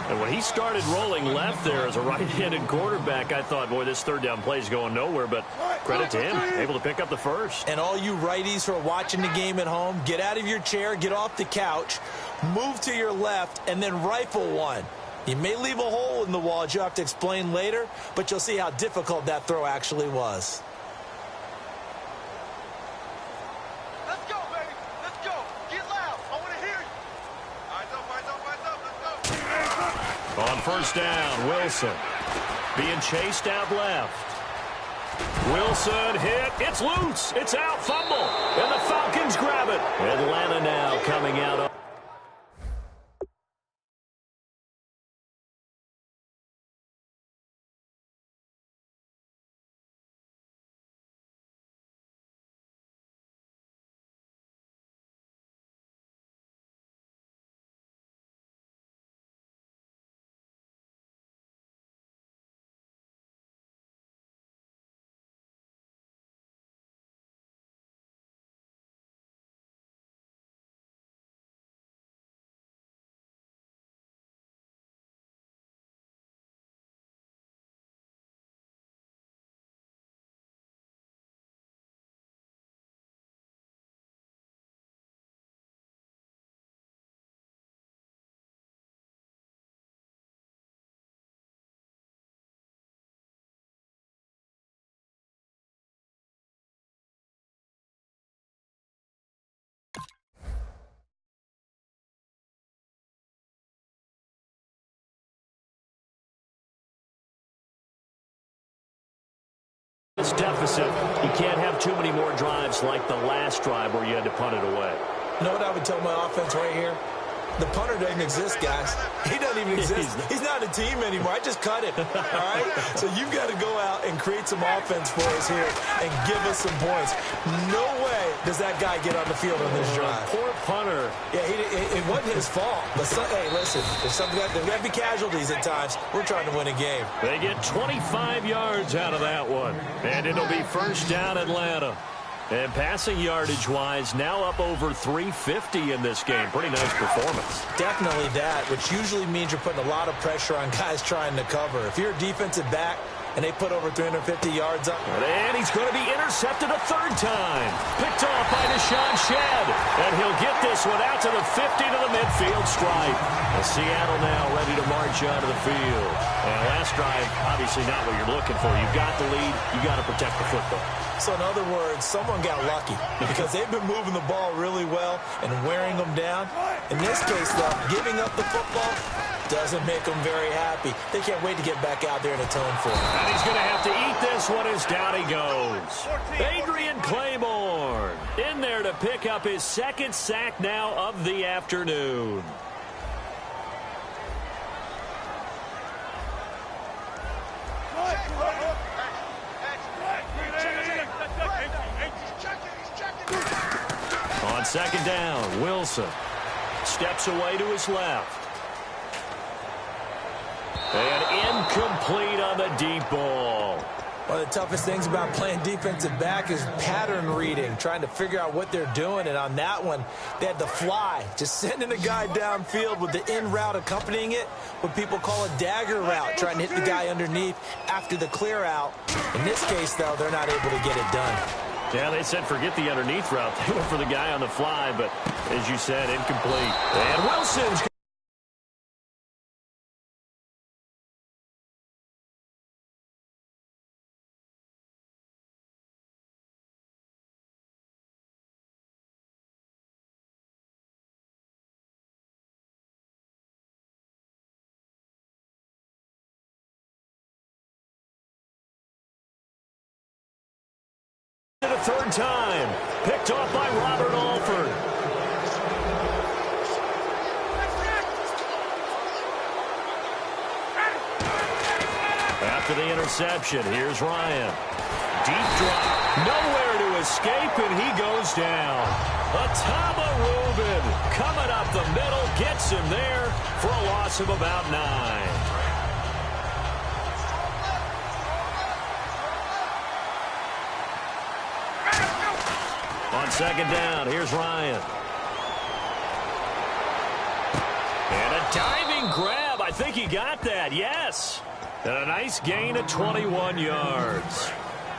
And when he started rolling left there as a right-handed quarterback, I thought, boy, this 3rd down play is going nowhere. But credit to him, able to pick up the first. And all you righties who are watching the game at home, get out of your chair, get off the couch, move to your left, and then rifle one. You may leave a hole in the wall, as you have to explain later, but you'll see how difficult that throw actually was. Let's go, baby. Let's go. Get loud. I want to hear On first down, Wilson being chased out left. Wilson hit. It's loose. It's out. Fumble. And the Falcons grab it. Atlanta now coming out. This deficit, you can't have too many more drives like the last drive where you had to punt it away. You know what I would tell my offense right here? The punter doesn't exist, guys. He doesn't even exist. He's not a team anymore. I just cut it, all right? So you've got to go out and create some offense for us here and give us some points. No way does that guy get on the field on this drive. Poor punter. Yeah, it wasn't his fault. But hey, listen, there's got to be casualties at times. We're trying to win a game. They get 25 yards out of that one. And it'll be first down Atlanta. And passing yardage-wise, now up over 350 in this game. Pretty nice performance. Definitely that, which usually means you're putting a lot of pressure on guys trying to cover. If you're a defensive back and they put over 350 yards up. And he's going to be intercepted a third time. Picked off by Deshaun Shedd. And he'll get this one out to the 50 to the midfield stripe. And Seattle now ready to march out of the field. And last drive, obviously not what you're looking for. You've got the lead. You've got to protect the football. So in other words, someone got lucky because they've been moving the ball really well and wearing them down. In this case, though, giving up the football doesn't make them very happy. They can't wait to get back out there and atone for it. And he's going to have to eat this one as down he goes. Adrian Claiborne in there to pick up his second sack now of the afternoon. On second down, Wilson steps away to his left. And incomplete on the deep ball. One of the toughest things about playing defensive back is pattern reading, trying to figure out what they're doing. And on that one, they had the fly, just sending a guy downfield with the in route accompanying it, what people call a dagger route, trying to hit the guy underneath after the clear out. In this case, though, they're not able to get it done. Yeah, they said forget the underneath route. They went for the guy on the fly, but as you said, incomplete. And Wilson's the third time. Picked off by Robert Alford. After the interception, here's Ryan. Deep drop. Nowhere to escape, and he goes down. Atama Rubin coming up the middle, gets him there for a loss of about 9. On second down, here's Ryan. And a diving grab. I think he got that, yes. And a nice gain of 21 yards.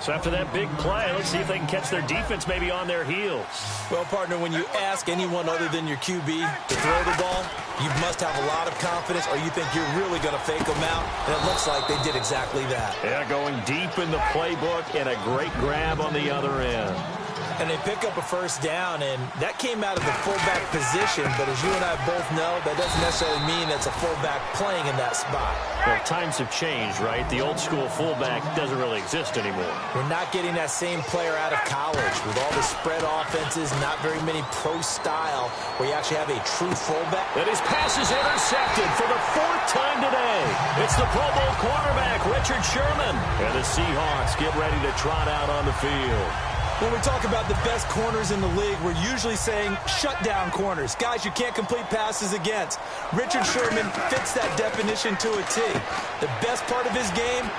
So after that big play, let's see if they can catch their defense maybe on their heels. Well, partner, when you ask anyone other than your QB to throw the ball, you must have a lot of confidence or you think you're really going to fake them out. And it looks like they did exactly that. Yeah, going deep in the playbook and a great grab on the other end. And they pick up a first down, and that came out of the fullback position. But as you and I both know, that doesn't necessarily mean that's a fullback playing in that spot. Well, times have changed, right? The old school fullback doesn't really exist anymore. We're not getting that same player out of college with all the spread offenses, not very many pro style, where you actually have a true fullback. And his pass is intercepted for the 4th time today. It's the Pro Bowl cornerback, Richard Sherman. And the Seahawks get ready to trot out on the field. When we talk about the best corners in the league, we're usually saying shutdown corners, guys you can't complete passes against. Richard Sherman fits that definition to a T. The best part of his game,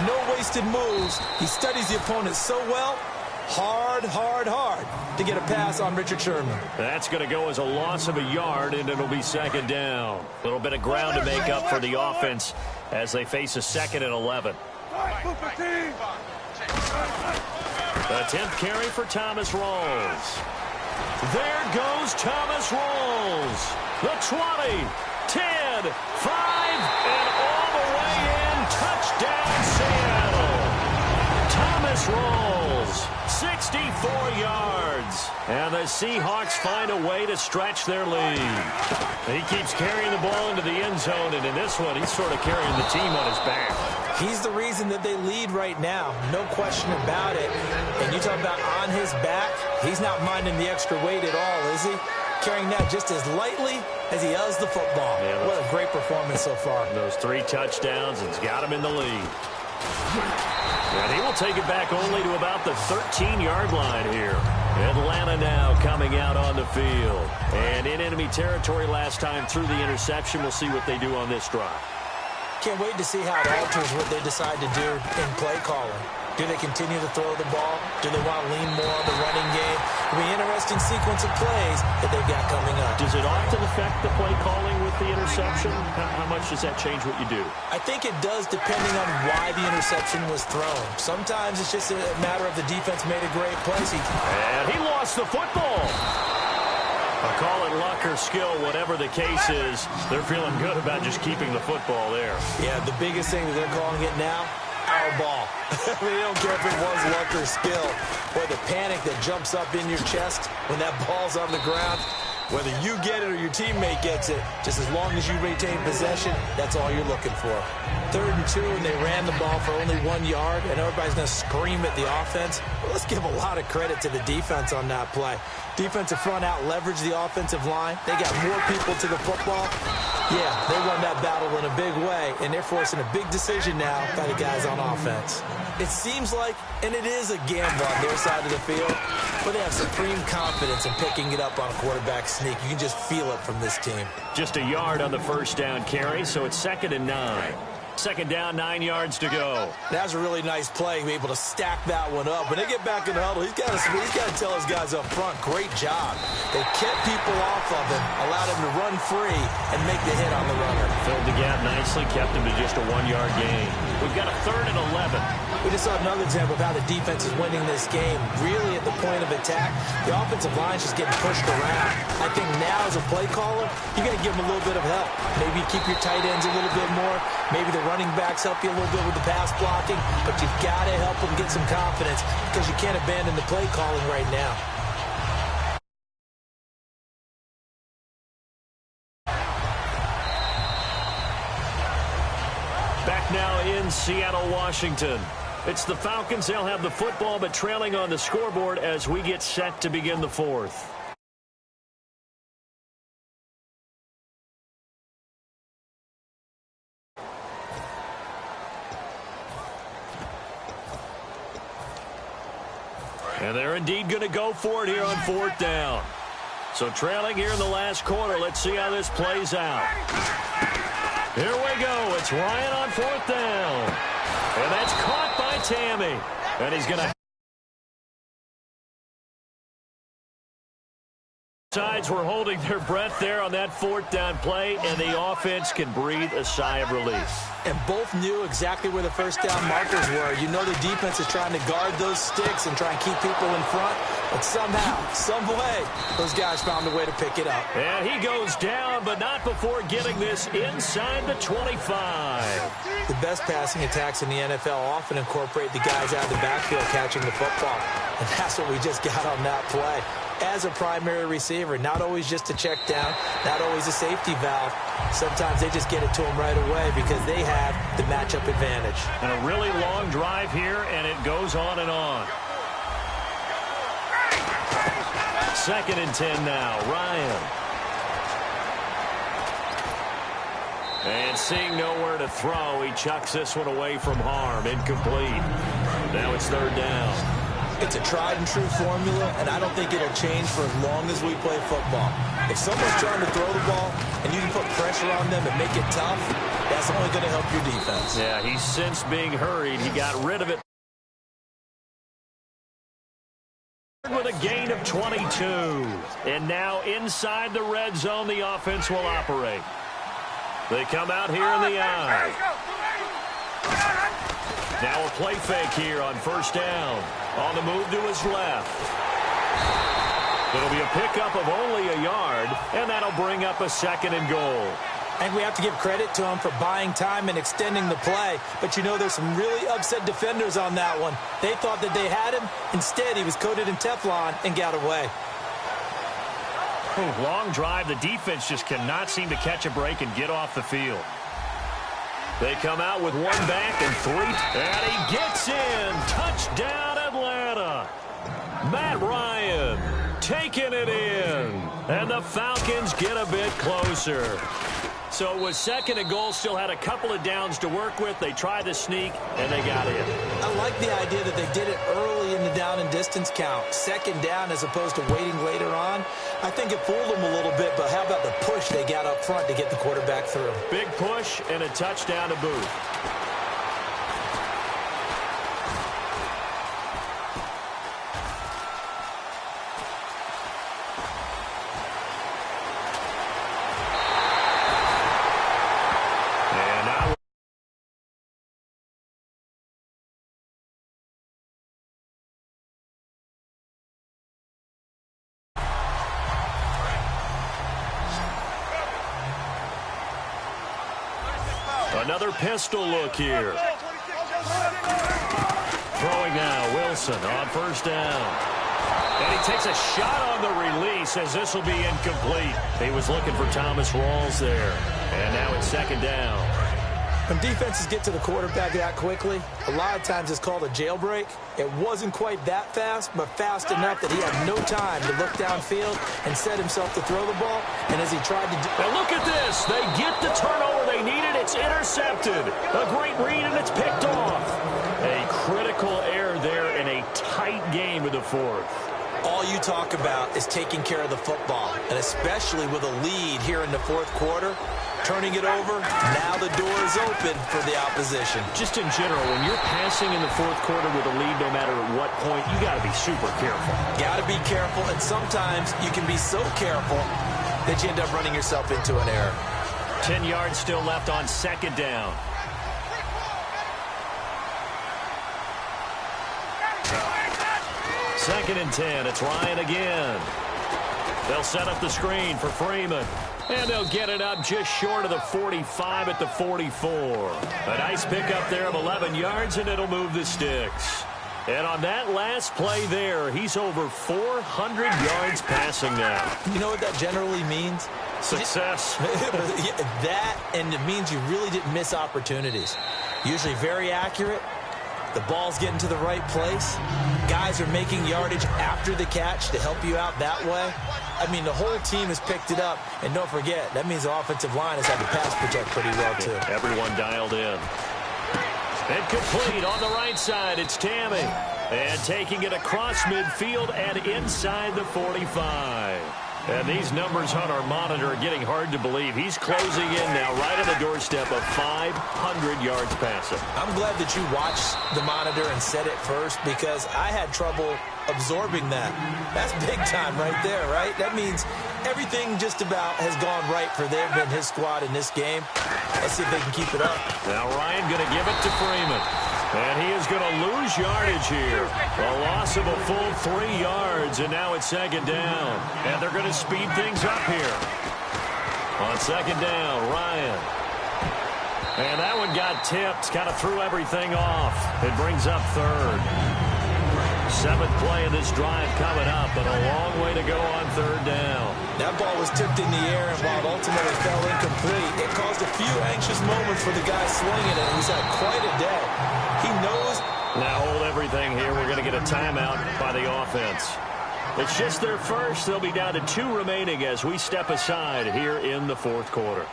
no wasted moves. He studies the opponent so well, hard to get a pass on Richard Sherman. That's going to go as a loss of a yard, and it'll be 2nd down. A little bit of ground to make up for the offense as they face a 2nd and 11. The 10th carry for Thomas Rawls. There goes Thomas Rawls. The 20, 10, 5, and all the way in. Touchdown, Seattle. Thomas Rawls, 64 yards. And the Seahawks find a way to stretch their lead. He keeps carrying the ball into the end zone, and in this one, he's sort of carrying the team on his back. He's the reason that they lead right now, no question about it. And you talk about on his back, he's not minding the extra weight at all, is he? Carrying that just as lightly as he does the football. Yeah, what a great performance so far. Those 3 touchdowns, it's got him in the lead. And he will take it back only to about the 13-yard line here. Atlanta now coming out on the field. And in enemy territory last time through the interception. We'll see what they do on this drive. Can't wait to see how it alters what they decide to do in play calling. Do they continue to throw the ball? Do they want to lean more on the running game? It'll be an interesting sequence of plays that they've got coming up. Does it often affect the play calling with the interception? How much does that change what you do? I think it does depending on why the interception was thrown. Sometimes it's just a matter of the defense made a great play. And he lost the football. I'll call it luck or skill, whatever the case is. They're feeling good about just keeping the football there. Yeah, the biggest thing that they're calling it now, our ball. They don't care if it was luck or skill. Or the panic that jumps up in your chest when that ball's on the ground. Whether you get it or your teammate gets it, just as long as you retain possession, that's all you're looking for. 3rd and 2, and they ran the ball for only 1 yard, and everybody's going to scream at the offense. Well, let's give a lot of credit to the defense on that play. Defensive front out leveraged the offensive line. They got more people to the football. Yeah, they won that battle in a big way, and they're forcing a big decision now by the guys on offense. It seems like, and it is a gamble on their side of the field, but they have supreme confidence in picking it up on a quarterback sneak. You can just feel it from this team. Just a yard on the 1st down carry, so it's 2nd and 9. 2nd down, 9 yards to go. That was a really nice play, be able to stack that one up. When they get back in the huddle, he's got to tell his guys up front, great job. They kept people off of him, allowed him to run free and make the hit on the runner. Filled the gap nicely, kept him to just a 1-yard gain. We've got a 3rd and 11. We just saw another example of how the defense is winning this game. Really at the point of attack, the offensive line's just getting pushed around. I think now as a play caller, you got to give them a little bit of help. Maybe keep your tight ends a little bit more. Maybe the running backs help you a little bit with the pass blocking. But you've got to help them get some confidence because you can't abandon the play calling right now. Back now in Seattle, Washington. It's the Falcons. They'll have the football, but trailing on the scoreboard as we get set to begin the 4th. And they're indeed going to go for it here on 4th down. So trailing here in the last quarter. Let's see how this plays out. Here we go. It's Ryan on 4th down. And that's caught by Tammy. And he's going to Sides were holding their breath there on that fourth down play, and the offense can breathe a sigh of relief. And both knew exactly where the first down markers were. You know the defense is trying to guard those sticks and try and keep people in front, but somehow, some way, those guys found a way to pick it up. And he goes down, but not before getting this inside the 25. The best passing attacks in the NFL often incorporate the guys out of the backfield catching the football, and that's what we just got on that play. As a primary receiver, not always just a check down, not always a safety valve. Sometimes they just get it to them right away because they have the matchup advantage. And a really long drive here, and it goes on and on. 2nd and 10 now. Ryan. And seeing nowhere to throw, he chucks this one away from harm. Incomplete. Now it's 3rd down. It's a tried-and-true formula, and I don't think it'll change for as long as we play football. If someone's trying to throw the ball and you can put pressure on them and make it tough, that's only going to help your defense. Yeah, he's since being hurried. He got rid of it with a gain of 22. And now inside the red zone, the offense will operate. They come out here in the eye. Now a play fake here on 1st down. On the move to his left. It'll be a pickup of only a yard, and that'll bring up a 2nd and goal. And we have to give credit to him for buying time and extending the play. But, you know, there's some really upset defenders on that one. They thought that they had him. Instead, he was coated in Teflon and got away. Long drive. The defense just cannot seem to catch a break and get off the field. They come out with 1 back and 3. And he gets in. Touchdown, Atlanta. Matt Ryan taking it in. And the Falcons get a bit closer. So it was 2nd and goal. Still had a couple of downs to work with. They tried to sneak, and they got in. I like the idea that they did it early in the down and distance count. 2nd down as opposed to waiting later on. I think it fooled them a little bit, but how about the push they got up front to get the quarterback through? Big push and a touchdown to boot. Another pistol look here. Throwing now, Wilson on 1st down. And he takes a shot on the release as this will be incomplete. He was looking for Thomas Rawls there. And now it's 2nd down. When defenses get to the quarterback that quickly, a lot of times it's called a jailbreak. It wasn't quite that fast, but fast enough that he had no time to look downfield and set himself to throw the ball. And as he tried to do... Now look at this. They get the turnover they needed. It's intercepted. A great read, and it's picked off. A critical error there in a tight game in the 4th. All you talk about is taking care of the football, and especially with a lead here in the 4th quarter. Turning it over, now the door is open for the opposition. Just in general, when you're passing in the 4th quarter with a lead, no matter at what point, you got to be super careful. Got to be careful, and sometimes you can be so careful that you end up running yourself into an error. 10 yards still left on 2nd down. Second and 10. It's Ryan again. They'll set up the screen for Freeman. And they'll get it up just short of the 45 at the 44. A nice pickup there of 11 yards, and it'll move the sticks. And on that last play there, he's over 400 yards passing now. You know what that generally means? Success. That, and it means you really didn't miss opportunities. Usually very accurate. The ball's getting to the right place. Guys are making yardage after the catch to help you out that way. I mean, the whole team has picked it up. And don't forget, that means the offensive line has had to pass protect pretty well, too. Everyone dialed in. And complete on the right side. It's Tammy. And taking it across midfield and inside the 45. And these numbers on our monitor are getting hard to believe. He's closing in now right on the doorstep of 500 yards passing. I'm glad that you watched the monitor and said it first because I had trouble absorbing that. That's big time right there, right? That means everything just about has gone right for them and his squad in this game. Let's see if they can keep it up. Now Ryan going to give it to Freeman. And he is going to lose yardage here. A loss of a full 3 yards, and now it's second down. And they're going to speed things up here. On second down, Ryan. And that one got tipped, kind of threw everything off. It brings up third. 7th play of this drive coming up, but a long way to go on third down. That ball was tipped in the air, and while it ultimately fell incomplete, it caused a few anxious moments for the guy swinging it. He's had quite a day. He knows. Now hold everything here. We're going to get a timeout by the offense. It's just their first. They'll be down to 2 remaining as we step aside here in the 4th quarter.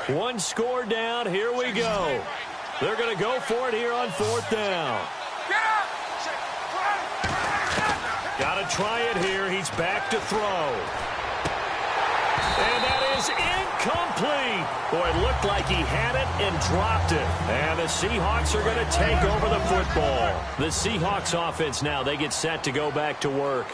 One score down. Here we go. They're going to go for it here on 4th down. Got to try it here. He's back to throw. And that is incomplete. Boy, it looked like he had it and dropped it. And the Seahawks are going to take over the football. The Seahawks offense now, they get set to go back to work.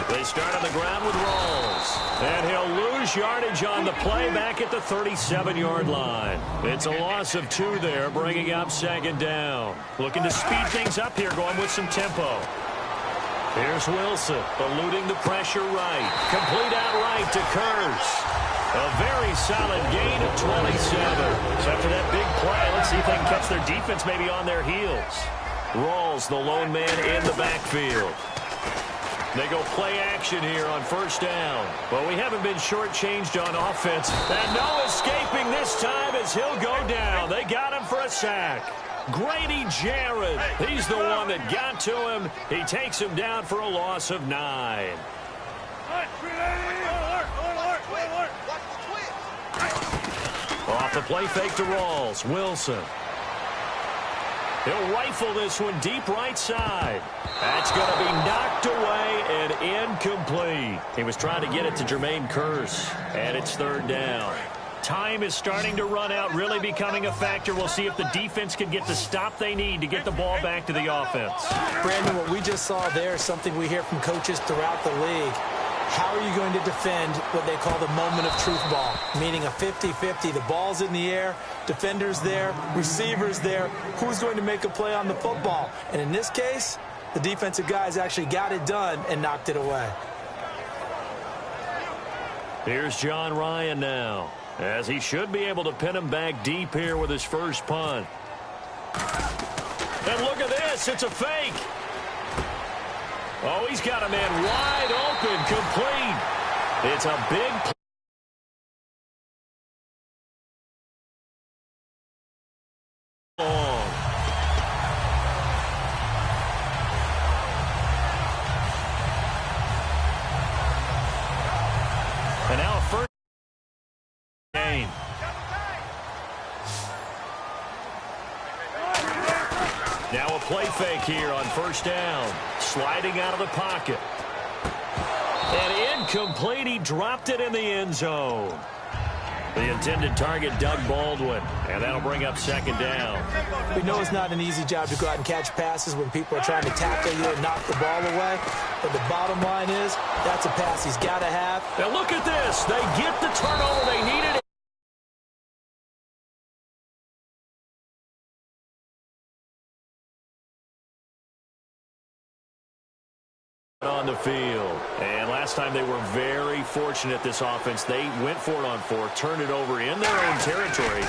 They start on the ground with Rawls. And he'll lose yardage on the play back at the 37-yard line. It's a loss of 2 there, bringing up second down. Looking to speed things up here, going with some tempo. Here's Wilson, eluding the pressure right. Complete out right to Kurz. A very solid gain of 27. So after that big play, let's see if they can catch their defense maybe on their heels. Rawls, the lone man in the backfield. They go play action here on first down. Well, we haven't been shortchanged on offense. And no escaping this time as he'll go down. They got him for a sack. Grady Jarrett, he's the one that got to him. He takes him down for a loss of 9. Off the play fake to Rawls. Wilson. He'll rifle this one deep right side. That's going to be knocked away and incomplete. He was trying to get it to Jermaine Kearse, and it's third down. Time is starting to run out, really becoming a factor. We'll see if the defense can get the stop they need to get the ball back to the offense. Brandon, what we just saw there is something we hear from coaches throughout the league. How are you going to defend what they call the moment of truth ball, meaning a 50-50? The ball's in the air, defenders there, receivers there. Who's going to make a play on the football? And in this case, the defensive guys actually got it done and knocked it away. Here's John Ryan now, as he should be able to pin him back deep here with his first punt. And look at this, it's a fake. Oh, he's got a man wide open, complete. It's a big play. And now a first game. Now a play fake here on first down. Sliding out of the pocket. And incomplete. He dropped it in the end zone. The intended target, Doug Baldwin. And that'll bring up second down. We know it's not an easy job to go out and catch passes when people are trying to tackle you and knock the ball away. But the bottom line is, that's a pass he's got to have. Now look at this. They get the turnover they needed. On the field. And last time they were very fortunate, this offense. They went for it on 4, turned it over in their own territory,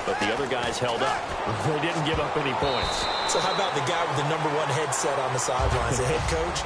but the other guys held up. They didn't give up any points. So how about the guy with the #1 headset on the sidelines, the head coach?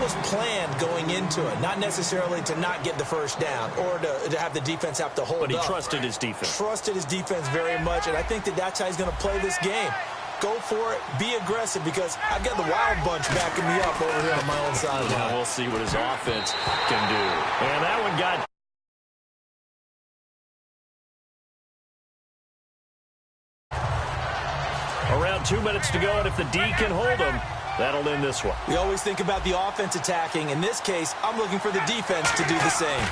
was planned going into it, not necessarily to not get the first down or to have the defense have to hold up. But he trusted his defense. Trusted his defense very much, and I think that's how he's going to play this game. Go for it, be aggressive, because I've got the Wild Bunch backing me up over here on my own sideline. Now we'll see what his offense can do. And that one got... Around 2 minutes to go, and if the D can hold them, that'll end this one. We always think about the offense attacking. In this case, I'm looking for the defense to do the same.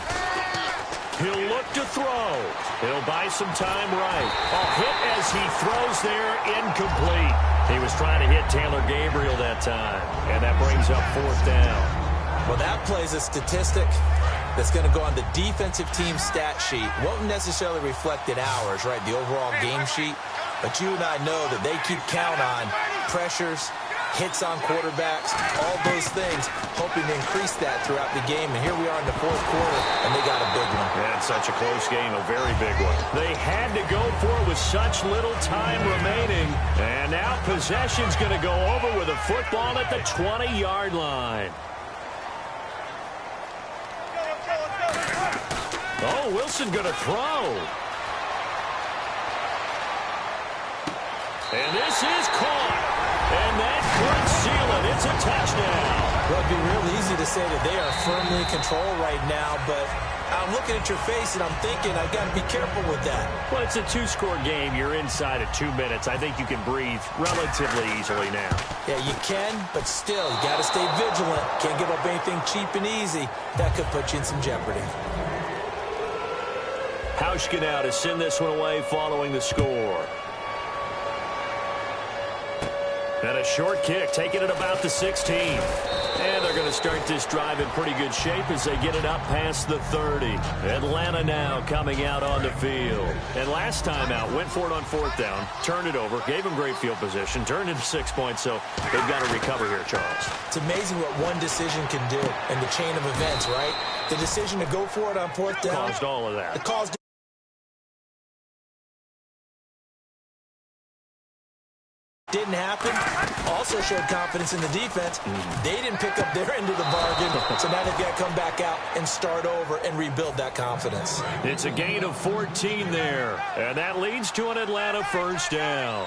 He'll look to throw. He'll buy some time right. A hit as he throws there, incomplete. He was trying to hit Taylor Gabriel that time, and that brings up 4th down. Well, that plays a statistic that's going to go on the defensive team stat sheet. Won't necessarily reflect in ours, right, the overall game sheet. But you and I know that they keep count on pressures, hits on quarterbacks, all those things, hoping to increase that throughout the game. And here we are in the 4th quarter, and they got a big one. Yeah, it's such a close game, a very big one. They had to go for it with such little time remaining. And now possession's going to go over with a football at the 20-yard line. Oh, Wilson going to throw. And this is caught. And that could seal it. It's a touchdown. Well, it'd be real easy to say that they are firmly in control right now, but I'm looking at your face and I'm thinking I've got to be careful with that. Well, it's a 2-score game. You're inside of 2 minutes. I think you can breathe relatively easily now. Yeah, you can, but still, you got to stay vigilant. Can't give up anything cheap and easy. That could put you in some jeopardy. Hauschka now to send this one away following the score. And a short kick, taking it about the 16. And they're going to start this drive in pretty good shape as they get it up past the 30. Atlanta now coming out on the field. And last time out, went for it on 4th down, turned it over, gave them great field position, turned into 6 points, so they've got to recover here, Charles. It's amazing what one decision can do in the chain of events, right? The decision to go for it on 4th down. Caused all of that. It caused didn't happen. Also showed confidence in the defense. They didn't pick up their end of the bargain, so now they've got to come back out and start over and rebuild that confidence. It's a gain of 14 there, and that leads to an Atlanta 1st down.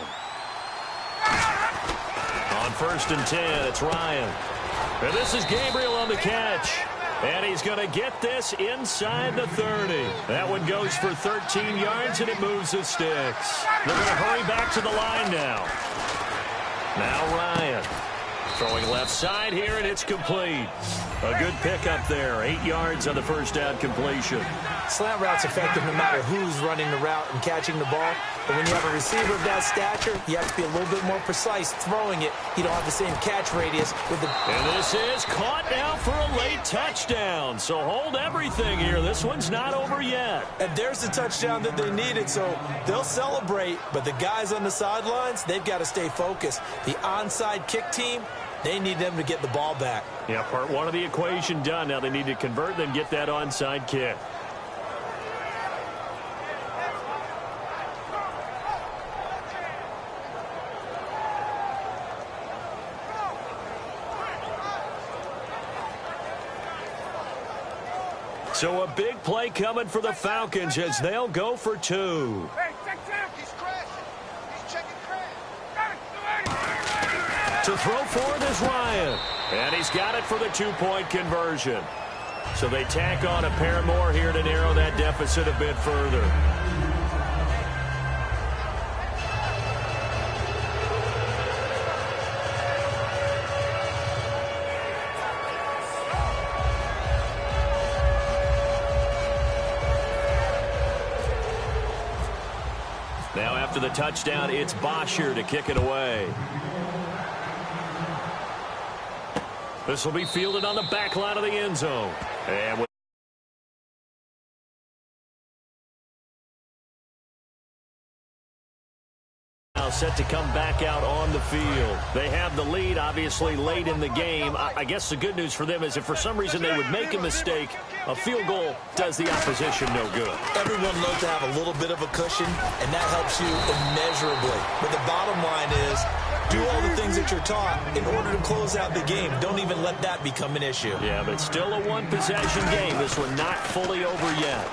On 1st and 10, it's Ryan. And this is Gabriel on the catch. And he's going to get this inside the 30. That one goes for 13 yards, and it moves the sticks. They're going to hurry back to the line now. Now Ryan throwing left side here, and it's complete. A good pickup there. 8 yards on the 1st down completion. Slant route's effective no matter who's running the route and catching the ball. But when you have a receiver of that stature, you have to be a little bit more precise throwing it. You don't have the same catch radius with the... And this is caught now for a late touchdown. So hold everything here. This one's not over yet. And there's the touchdown that they needed, so they'll celebrate. But the guys on the sidelines, they've got to stay focused. The onside kick team, they need them to get the ball back. Yeah, part one of the equation done. Now they need to convert, then get that onside kick. So a big play coming for the Falcons as they'll go for 2. Hey, check him. He's crashing. He's checking crash. To throw for it is Ryan. And he's got it for the 2-point conversion. So they tack on a pair more here to narrow that deficit a bit further. Now after the touchdown, it's Bosher to kick it away. This will be fielded on the back line of the end zone. And set to come back out on the field. They have the lead, obviously, late in the game. I guess the good news for them is if for some reason they would make a mistake, a field goal does the opposition no good. Everyone loves to have a little bit of a cushion, and that helps you immeasurably. But the bottom line is, do all the things that you're taught in order to close out the game. Don't even let that become an issue. Yeah, but still a one-possession game. This one not fully over yet.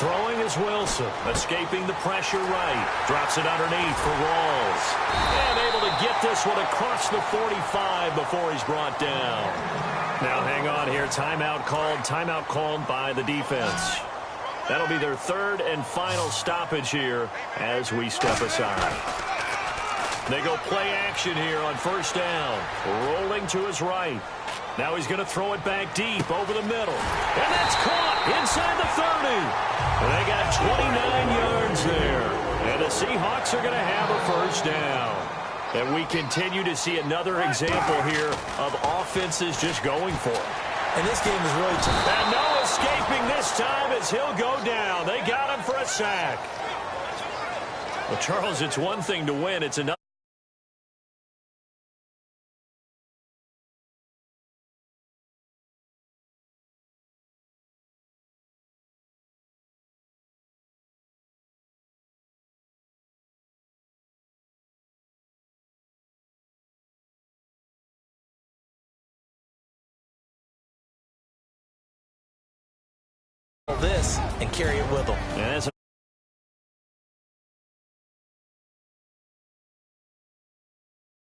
Throwing is Wilson, escaping the pressure right. Drops it underneath for Rawls. And able to get this one across the 45 before he's brought down. Now hang on here. Timeout called by the defense. That'll be their third and final stoppage here as we step aside. They go play action here on first down. Rolling to his right. Now he's going to throw it back deep over the middle. And that's caught inside the 30. They got 29 yards there. And the Seahawks are going to have a first down. And we continue to see another example here of offenses just going for it. And this game is really tough. And no escaping this time as he'll go down. They got him for a sack. Well, Charles, it's one thing to win. It's another. This and carry it with them. And as